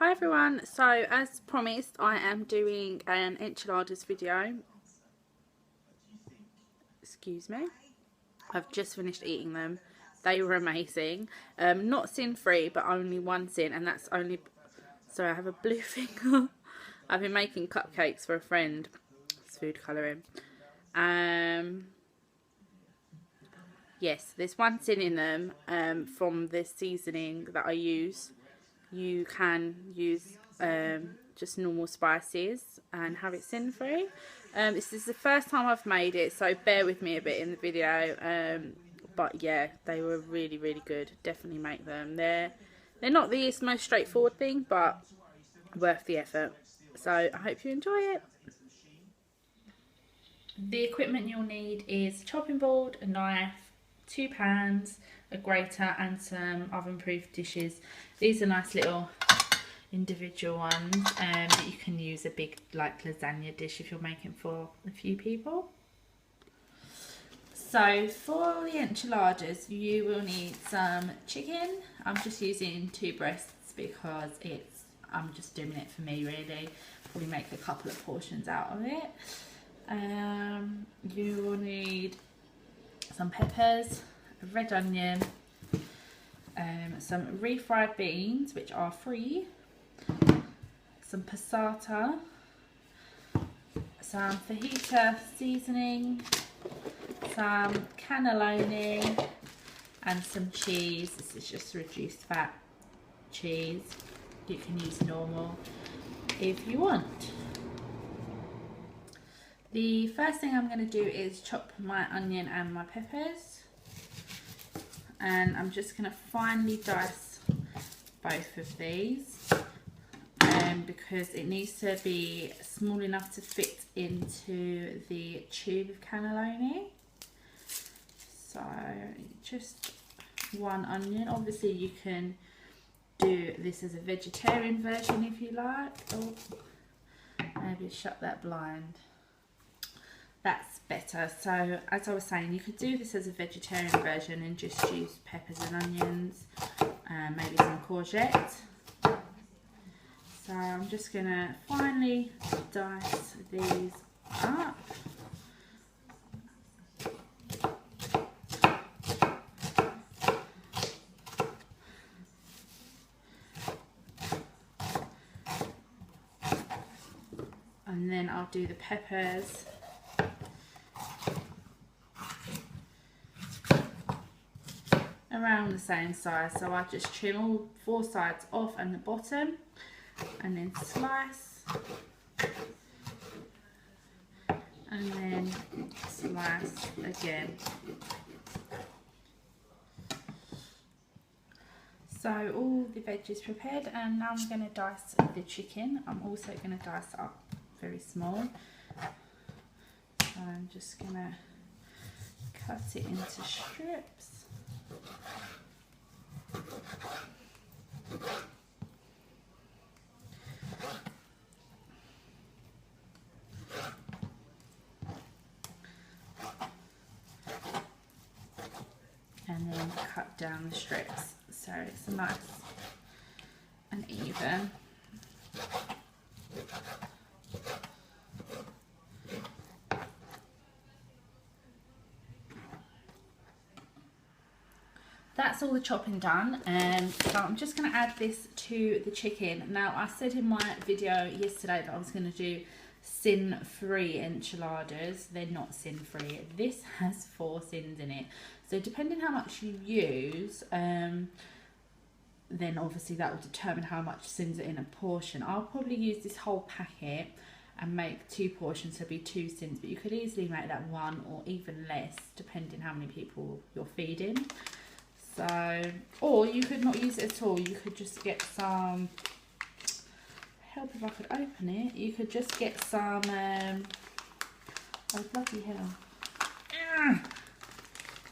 Hi everyone, so as promised I am doing an enchiladas video. Excuse me. I've just finished eating them. They were amazing. Not sin free, but only one sin, and that's only... Sorry, I have a blue finger. I've been making cupcakes for a friend. It's food colouring. Yes, there's one sin in them from the seasoning that I use. You can use just normal spices and have it sin free. This is the first time I've made it, so bear with me a bit in the video. But yeah, they were really good. Definitely make them. They're not the most straightforward thing, but worth the effort. So I hope you enjoy it. The equipment you'll need is a chopping board, a knife, 2 pans, a grater and some oven proof dishes. These are nice little individual ones, but you can use a big like lasagna dish if you're making for a few people. So for the enchiladas you will need some chicken. I'm just using 2 breasts because I'm just doing it for me really. Probably make a couple of portions out of it. You will need some peppers, a red onion, some refried beans which are free, some passata, some fajita seasoning, some cannelloni and some cheese. This is just reduced fat cheese. You can use normal if you want. The first thing I'm going to do is chop my onion and my peppers, and I'm just going to finely dice both of these because it needs to be small enough to fit into the tube of cannelloni. So just 1 onion. Obviously you can do this as a vegetarian version if you like. Oh, maybe shut that blind. That's better. So as I was saying, you could do this as a vegetarian version and just use peppers and onions, maybe some courgette. So I'm just going to finely dice these up. And then I'll do the peppers. Around the same size, so I just trim all 4 sides off and the bottom, and then slice, and then slice again. So all the veggies prepared, and now I'm going to dice the chicken. I'm also going to dice up very small. So I'm just going to cut it into strips. And then cut down the strips so it's nice and even. That's all the chopping done, so I'm just going to add this to the chicken. Now I said in my video yesterday that I was going to do sin-free enchiladas. They're not sin-free. This has 4 sins in it, so depending how much you use, then obviously that will determine how much sins are in a portion. I'll probably use this whole packet and make 2 portions, so it'll be 2 sins, but you could easily make that 1 or even less depending how many people you're feeding. So, or you could not use it at all. You could just get some, help if I could open it. You could just get some, oh bloody hell.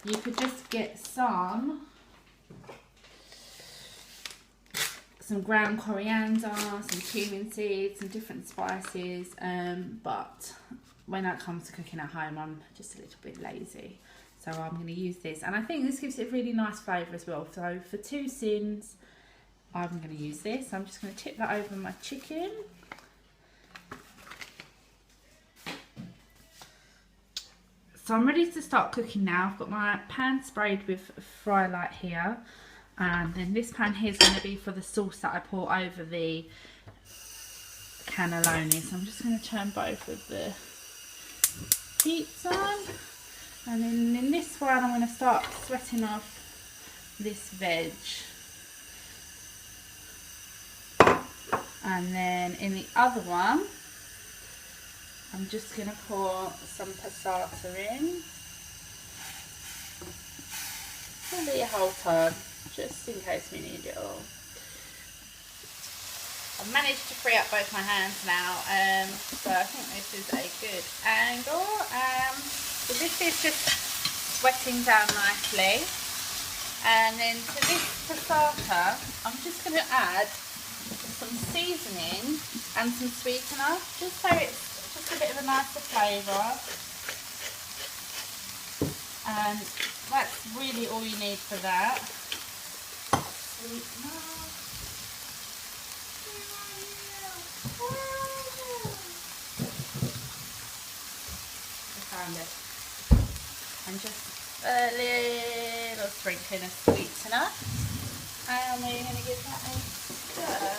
You could just get some ground coriander, some cumin seeds, some different spices. But when it comes to cooking at home, I'm just a little bit lazy. So I'm going to use this, and I think this gives it a really nice flavour as well. So for 2 sins, I'm going to use this. I'm just going to tip that over my chicken. So I'm ready to start cooking now. I've got my pan sprayed with fry light here, and then this pan here is going to be for the sauce that I pour over the cannelloni. So I'm just going to turn both of the heats on, and then in this one I'm going to start sweating off this veg, and then in the other one I'm just going to pour some passata in. Probably a whole ton, just in case we need it all. I've managed to free up both my hands now, so I think this is a good angle. So this is just sweating down nicely. And then to this passata, I'm just going to add some seasoning and some sweetener, just so it's just a bit of a nicer flavour, and that's really all you need for that. Sweetener. I found it. And just a little sprinkling of sweetener, and we're going to give that a stir.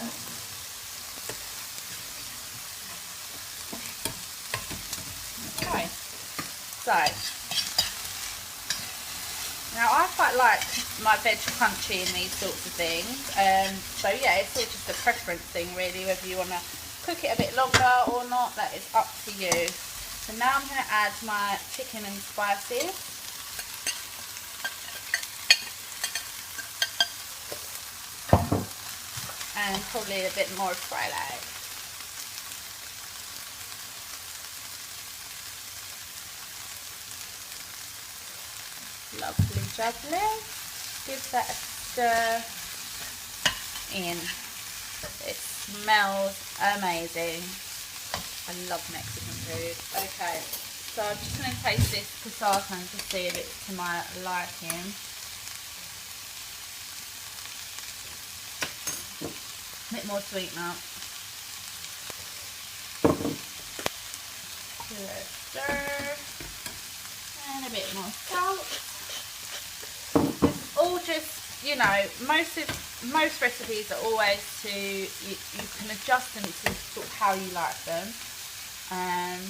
Okay, so now I quite like my veg crunchy in these sorts of things, so yeah, it's all just a preference thing really, whether you want to cook it a bit longer or not, that is up to you. So now I'm going to add my chicken and spices. And probably a bit more fry light. Lovely jubbly. Give that a stir in. It smells amazing. I love Mexican food. Okay, so I'm just going to taste this passata and just see if it's to my liking. A bit more sweet now. Give it a stir. And a bit more salt. It's all just, you know, most recipes are always to, you can adjust them to sort of how you like them. And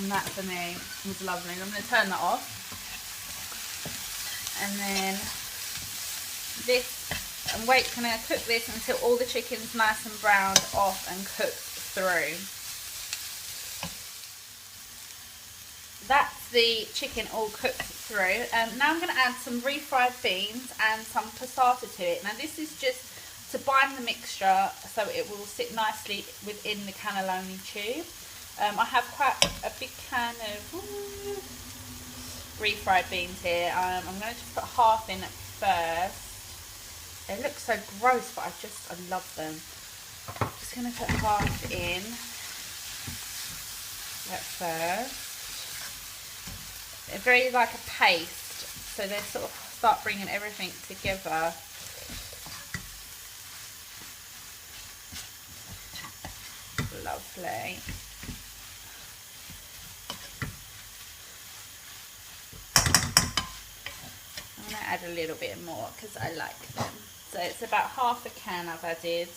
that for me was lovely. I'm going to turn that off. And then this, I'm going to cook this until all the chicken's nice and browned off and cooked through. That's the chicken all cooked through. Now I'm going to add some refried beans and some passata to it. Now this is just to bind the mixture so it will sit nicely within the cannelloni tube. I have quite a big can of refried beans here. I'm going to just put half in at first. They look so gross, but I love them. I'm just going to put half in at first. They're very like a paste, so they sort of start bringing everything together. Lovely. I'm going to add a little bit more because I like them. So it's about half a can I've added,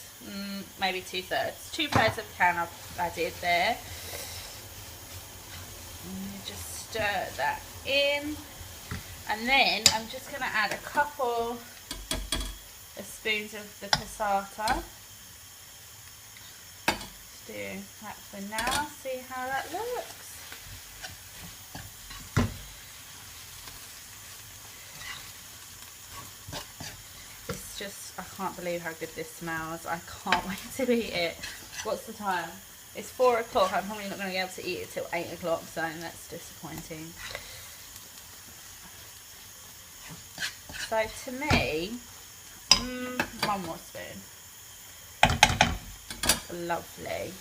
maybe 2/3. 2/3 of a can I've added there. And just stir that in. And then I'm just going to add a couple of spoons of the passata. Just do that for now, see how that looks. Just, I can't believe how good this smells. I can't wait to eat it. What's the time? It's 4 o'clock. I'm probably not going to be able to eat it till 8 o'clock, so that's disappointing. So to me, one more spoon. Lovely.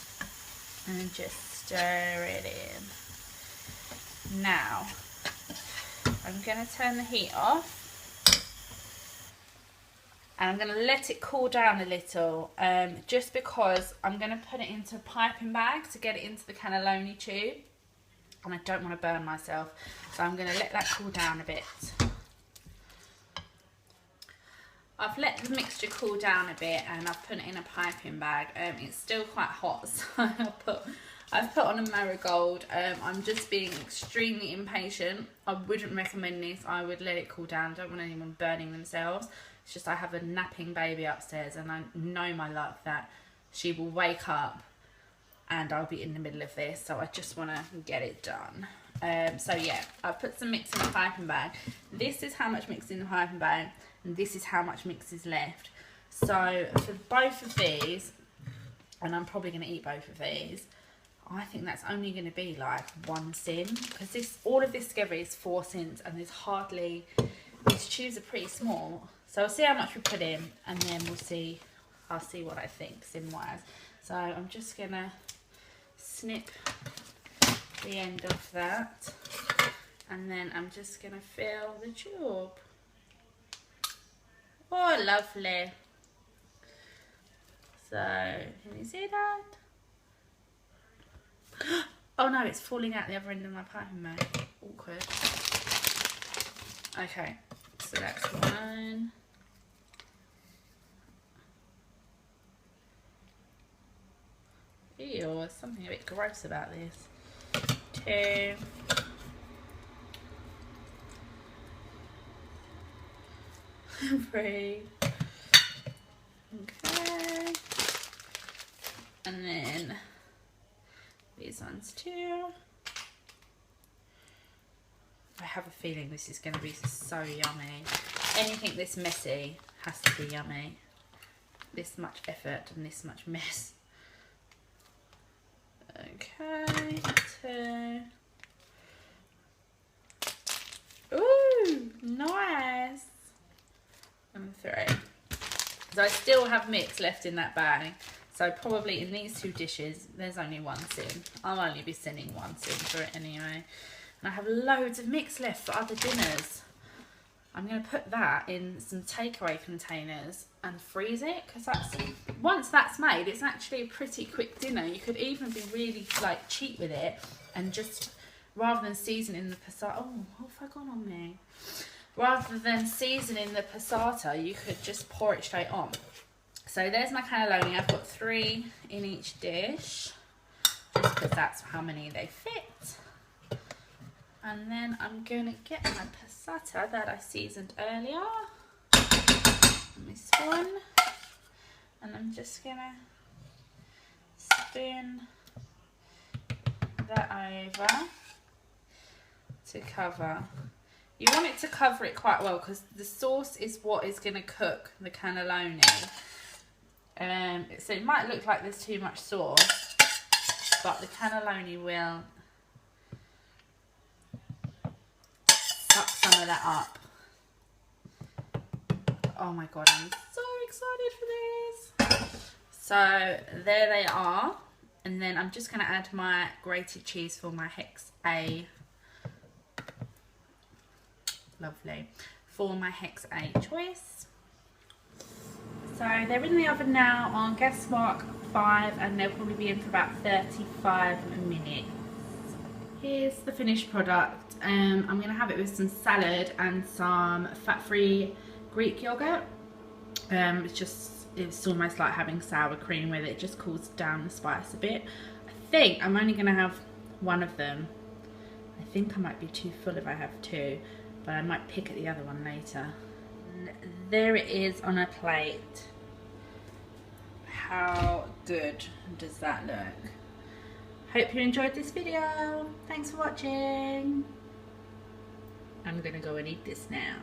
And just stir it in. Now, I'm going to turn the heat off. And I'm going to let it cool down a little, just because I'm going to put it into a piping bag to get it into the cannelloni tube. And I don't want to burn myself, so I'm going to let that cool down a bit. I've let the mixture cool down a bit and I've put it in a piping bag. It's still quite hot, so I've put on a marigold. I'm just being extremely impatient. I wouldn't recommend this. I would let it cool down. I don't want anyone burning themselves. It's just I have a napping baby upstairs and I know my luck that she will wake up and I'll be in the middle of this. So I just want to get it done. So yeah, I've put some mix in the piping bag. This is how much mix is in the piping bag and this is how much mix is left. So for both of these, and I'm probably going to eat both of these, I think that's only going to be like 1 sin, because all of this together is 4 sins and there's hardly, these tubes are pretty small. So I'll see how much we put in and then I'll see what I think sin wise. So I'm just going to snip the end of that and then I'm just going to fill the tube. Oh, lovely. So, can you see that? Oh no, it's falling out the other end of my piping bag. Awkward. Okay, so that's one. Ew, there's something a bit gross about this. 2. Three. Okay. And then these ones too. I have a feeling this is going to be so yummy. Anything this messy has to be yummy. This much effort and this much mess. Okay, 2. Ooh, nice. And 3. So I still have mix left in that bag. So probably in these 2 dishes, there's only 1 sin. I'll only be sinning 1 sin for it anyway. And I have loads of mix left for other dinners. I'm going to put that in some takeaway containers and freeze it, because once that's made, it's actually a pretty quick dinner. You could even be really like cheap with it and just, rather than seasoning the passata, oh, what have I gone on me? Rather than seasoning the passata, you could just pour it straight on. So there's my cannelloni. I've got 3 in each dish, just because that's how many they fit. And then I'm going to get my passata that I seasoned earlier. My spoon. And I'm just going to spoon that over to cover. You want it to cover it quite well because the sauce is what is going to cook the cannelloni. So it might look like there's too much sauce, but the cannelloni will suck some of that up. Oh my god, I'm so excited for this. So there they are. And then I'm just going to add my grated cheese for my Hex A. Lovely. For my Hex A choice. So they're in the oven now on gas mark 5 and they'll probably be in for about 35 minutes. Here's the finished product. I'm going to have it with some salad and some fat-free Greek yogurt. It's almost like having sour cream with it. It just cools down the spice a bit. I think I'm only going to have 1 of them. I think I might be too full if I have 2, but I might pick at the other one later. And there it is on a plate. How good does that look? Hope you enjoyed this video. Thanks for watching. I'm gonna go and eat this now.